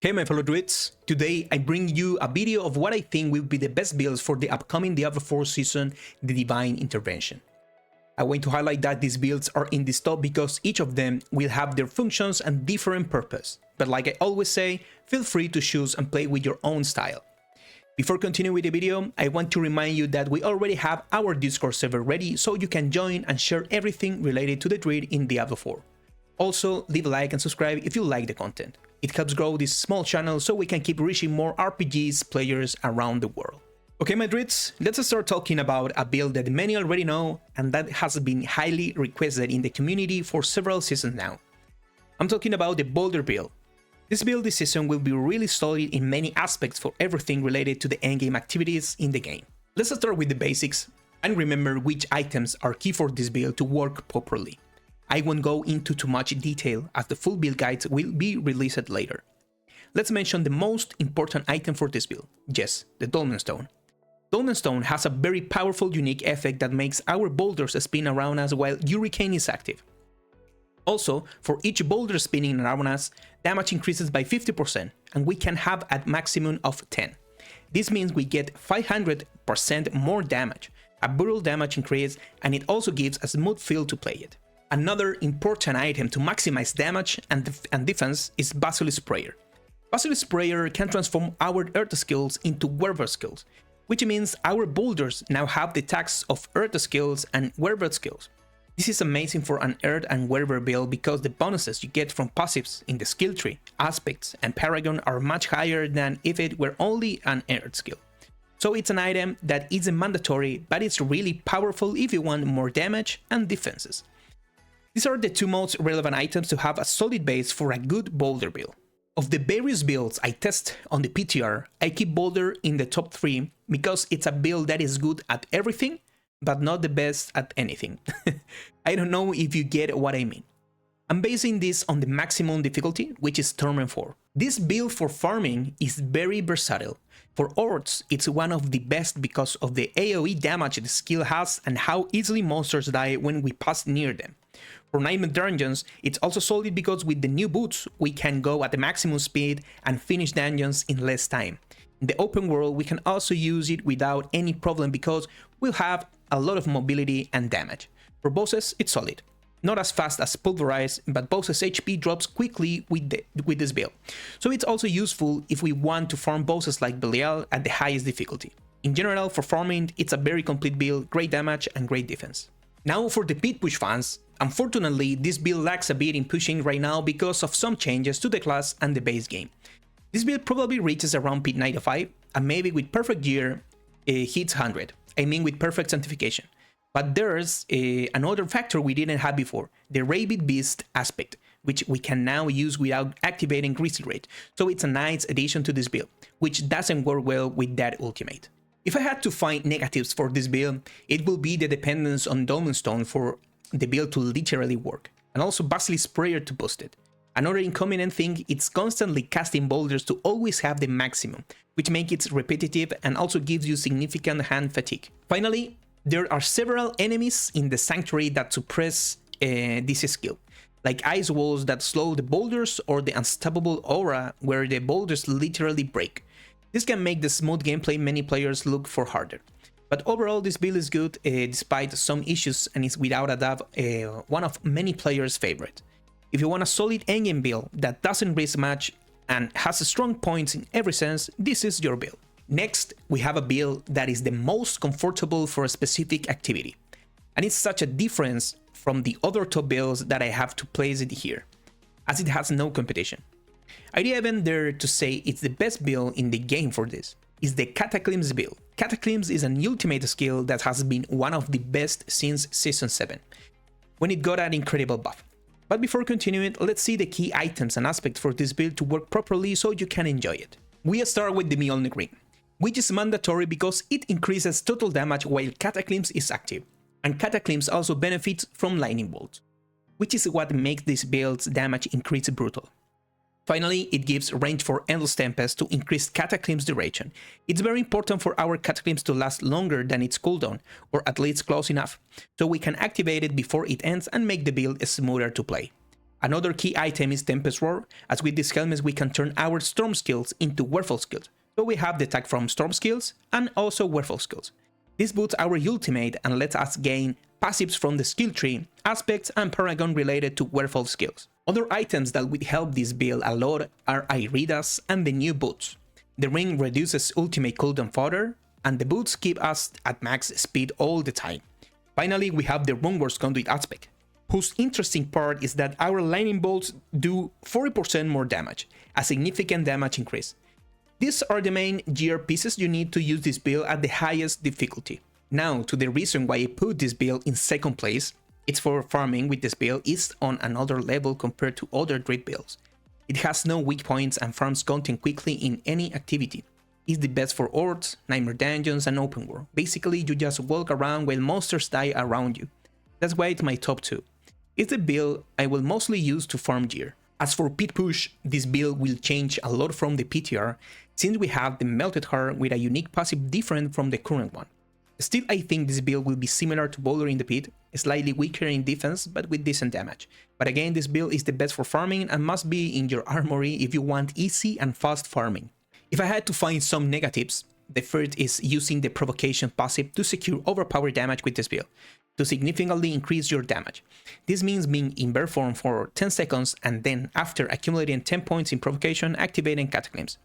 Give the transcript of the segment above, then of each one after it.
Hey my fellow druids, today I bring you a video of what I think will be the best builds for the upcoming Diablo 4 season, the Divine Intervention. I want to highlight that these builds are in this top because each of them will have their functions and different purpose, but like I always say, feel free to choose and play with your own style. Before continuing with the video, I want to remind you that we already have our Discord server ready so you can join and share everything related to the druid in Diablo 4. Also, leave a like and subscribe if you like the content. It helps grow this small channel so we can keep reaching more RPGs players around the world. Okay my druids, let's start talking about a build that many already know and that has been highly requested in the community for several seasons now. I'm talking about the Boulder build. This build this season will be really solid in many aspects for everything related to the endgame activities in the game. Let's start with the basics and remember which items are key for this build to work properly. I won't go into too much detail as the full build guides will be released later. Let's mention the most important item for this build, yes, the Dolmen Stone. Dolmen Stone has a very powerful unique effect that makes our boulders spin around us while Hurricane is active. Also, for each boulder spinning around us, damage increases by 50% and we can have a maximum of 10. This means we get 500% more damage, a brutal damage increase, and it also gives a smooth feel to play it. Another important item to maximize damage and defense is Basilisk Sprayer. Basilisk Sprayer can transform our earth skills into werewolf skills, which means our boulders now have the attacks of earth skills and werewolf skills. This is amazing for an earth and werewolf build because the bonuses you get from passives in the skill tree, aspects, and paragon are much higher than if it were only an earth skill. So it's an item that isn't mandatory, but it's really powerful if you want more damage and defenses. These are the two most relevant items to have a solid base for a good boulder build. Of the various builds I test on the PTR, I keep boulder in the top 3 because it's a build that is good at everything, but not the best at anything. I don't know if you get what I mean. I'm basing this on the maximum difficulty, which is Torment 4. This build for farming is very versatile. For Orcs, it's one of the best because of the AoE damage the skill has and how easily monsters die when we pass near them. For Nightmare Dungeons, it's also solid because with the new boots, we can go at the maximum speed and finish dungeons in less time. In the open world, we can also use it without any problem because we'll have a lot of mobility and damage. For bosses, it's solid. Not as fast as Pulverize, but bosses' HP drops quickly with this build. So it's also useful if we want to farm bosses like Belial at the highest difficulty. In general, for farming, it's a very complete build, great damage and great defense. Now for the pit push fans, unfortunately this build lacks a bit in pushing right now because of some changes to the class and the base game. This build probably reaches around pit 95 and maybe with perfect gear hits 100, I mean with perfect sanctification. But there's another factor we didn't have before, the Rabid Beast aspect, which we can now use without activating Grizzly Rage, so it's a nice addition to this build, which doesn't work well with that ultimate. If I had to find negatives for this build, it will be the dependence on Dolmen Stone for the build to literally work, and also Basilisk Sprayer to boost it. Another inconvenient thing, it's constantly casting boulders to always have the maximum, which makes it repetitive and also gives you significant hand fatigue. Finally, there are several enemies in the Sanctuary that suppress this skill, like ice walls that slow the boulders or the unstoppable aura where the boulders literally break. This can make the smooth gameplay many players look for harder. But overall this build is good despite some issues and is without a doubt one of many players' favorite. If you want a solid endgame build that doesn't risk much and has strong points in every sense, this is your build. Next, we have a build that is the most comfortable for a specific activity. And it's such a difference from the other top builds that I have to place it here, as it has no competition. I'd even dare to say it's the best build in the game for this. It's the Cataclysms build. Cataclysms is an ultimate skill that has been one of the best since Season 7, when it got an incredible buff. But before continuing, let's see the key items and aspects for this build to work properly so you can enjoy it. We start with the Mjolnir Ring, which is mandatory because it increases total damage while Cataclysms is active, and Cataclysms also benefits from Lightning Bolt, which is what makes this build's damage increase brutal. Finally, it gives range for Endless Tempest to increase Cataclysms duration. It's very important for our Cataclysms to last longer than its cooldown, or at least close enough, so we can activate it before it ends and make the build smoother to play. Another key item is Tempest Roar, as with these helmets we can turn our Storm skills into Werewolf skills. So we have the attack from Storm skills and also Werewolf skills. This boosts our ultimate and lets us gain passives from the skill tree, aspects and paragon related to Werewolf skills. Other items that would help this build a lot are Iridas and the new boots. The ring reduces ultimate cooldown further, and the boots keep us at max speed all the time. Finally, we have the Runeworks Conduit aspect, whose interesting part is that our lightning bolts do 40% more damage, a significant damage increase. These are the main gear pieces you need to use this build at the highest difficulty. Now, to the reason why I put this build in second place, it's for farming with this build is on another level compared to other druid builds. It has no weak points and farms content quickly in any activity. It's the best for hordes, nightmare dungeons and open world. Basically, you just walk around while monsters die around you. That's why it's my top 2. It's the build I will mostly use to farm gear. As for pit push, this build will change a lot from the PTR, since we have the melted heart with a unique passive different from the current one. Still, I think this build will be similar to Boulder in the Pit, slightly weaker in defense but with decent damage. But again, this build is the best for farming and must be in your armory if you want easy and fast farming. If I had to find some negatives, the first is using the provocation passive to secure overpowered damage with this build, to significantly increase your damage. This means being in bear form for 10 seconds and then, after accumulating 10 points in provocation, activating Cataclysms.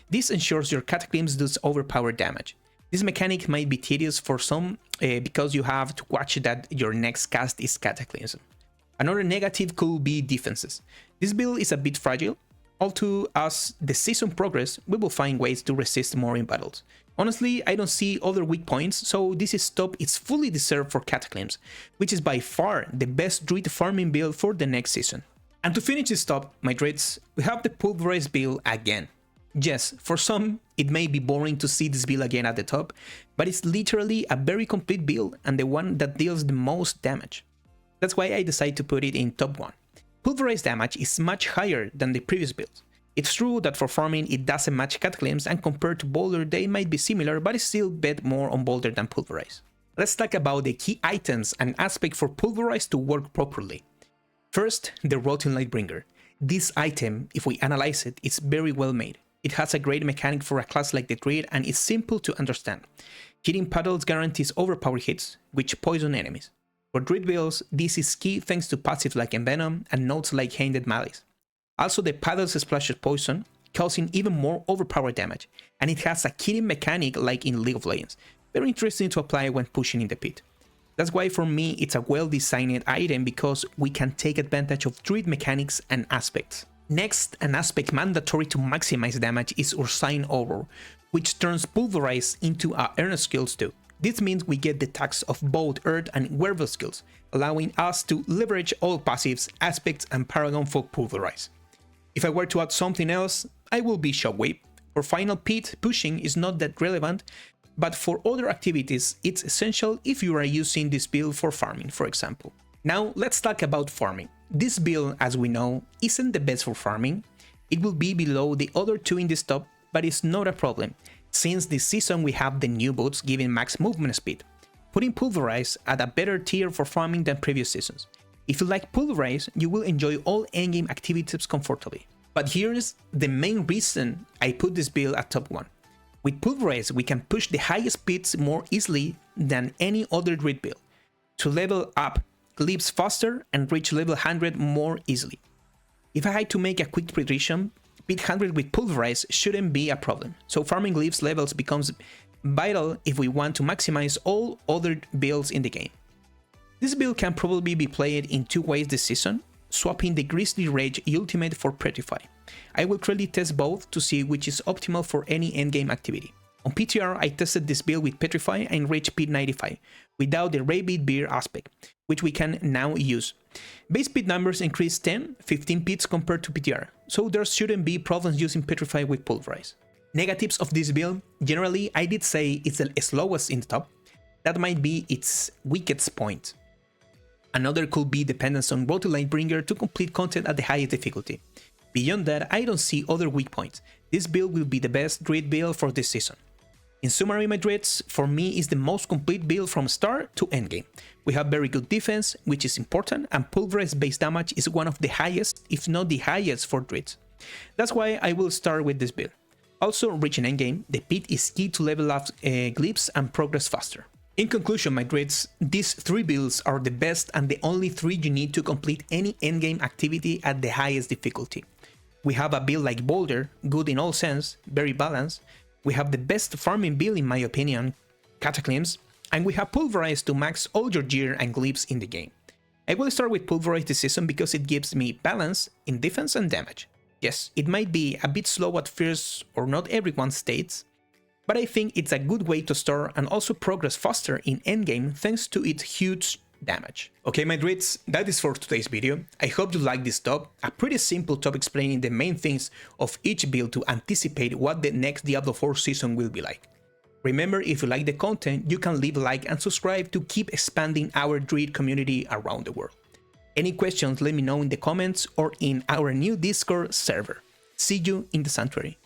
This ensures your Cataclysms does overpowered damage. This mechanic might be tedious for some because you have to watch that your next cast is Cataclysm. Another negative could be defenses. This build is a bit fragile, although as the season progresses, we will find ways to resist more in battles. Honestly, I don't see other weak points, so this top is fully deserved for Cataclysms, which is by far the best druid farming build for the next season. And to finish this top, my druids, we have the Pulverized build again. Yes, for some, it may be boring to see this build again at the top, but it's literally a very complete build and the one that deals the most damage. That's why I decided to put it in top 1. Pulverized damage is much higher than the previous builds. It's true that for farming it doesn't match Cataclysms, and compared to Boulder they might be similar, but it's still bet more on Boulder than Pulverized. Let's talk about the key items and aspects for Pulverized to work properly. First, the Rotting Lightbringer. This item, if we analyze it, is very well made. It has a great mechanic for a class like the Druid and is simple to understand. Hitting paddles guarantees overpowered hits, which poison enemies. For Druid builds, this is key thanks to passives like Envenom and nodes like Handed Malice. Also, the paddles splashes poison, causing even more overpowered damage, and it has a killing mechanic like in League of Legends, very interesting to apply when pushing in the pit. That's why for me it's a well-designed item because we can take advantage of Druid mechanics and aspects. Next, an aspect mandatory to maximize damage is Ursine Auror, which turns Pulverize into our earnest skills too. This means we get the tax of both Earth and Werewolf skills, allowing us to leverage all passives, aspects and Paragon for Pulverize. If I were to add something else, I will be Shockwave. For final pit, pushing is not that relevant, but for other activities it's essential if you are using this build for farming, for example. Now let's talk about farming. This build, as we know, isn't the best for farming. It will be below the other two in this top, but it's not a problem, since this season we have the new boots giving max movement speed, putting Pulverize at a better tier for farming than previous seasons. If you like Pulverize, you will enjoy all endgame activities comfortably. But here's the main reason I put this build at top 1. With Pulverize, we can push the highest speeds more easily than any other druid build. To level up leaps faster and reach level 100 more easily. If I had to make a quick prediction, beat 100 with Pulverize shouldn't be a problem, so farming leaves levels becomes vital if we want to maximize all other builds in the game. This build can probably be played in 2 ways this season, swapping the Grizzly Rage ultimate for Petrify. I will clearly test both to see which is optimal for any endgame activity. On PTR, I tested this build with Petrify and reached Pit 95, without the Rabid Beer aspect, which we can now use. Base pit numbers increase 10-15 pits compared to PTR, so there shouldn't be problems using Petrify with Pulverize. Negatives of this build, generally I did say it's the slowest in the top. That might be its weakest point. Another could be dependence on Rotting Lightbringer to complete content at the highest difficulty. Beyond that, I don't see other weak points. This build will be the best druid build for this season. In summary, my dreads, for me is the most complete build from start to endgame. We have very good defense, which is important, and pulverize base damage is one of the highest, if not the highest for dreads. That's why I will start with this build. Also, reaching endgame, the pit is key to level up glyphs and progress faster. In conclusion, my dreads, these 3 builds are the best and the only 3 you need to complete any endgame activity at the highest difficulty. We have a build like Boulder, good in all sense, very balanced. We have the best farming build in my opinion, Cataclysms, and we have Pulverize to max all your gear and glyphs in the game. I will start with Pulverize this season because it gives me balance in defense and damage. Yes, it might be a bit slow at first or not everyone states, but I think it's a good way to start and also progress faster in endgame thanks to its huge damage. Okay, my druids, that is for today's video. I hope you liked this top, a pretty simple top explaining the main things of each build to anticipate what the next Diablo 4 season will be like. Remember, if you like the content, you can leave a like and subscribe to keep expanding our druid community around the world. Any questions, let me know in the comments or in our new Discord server. See you in the sanctuary.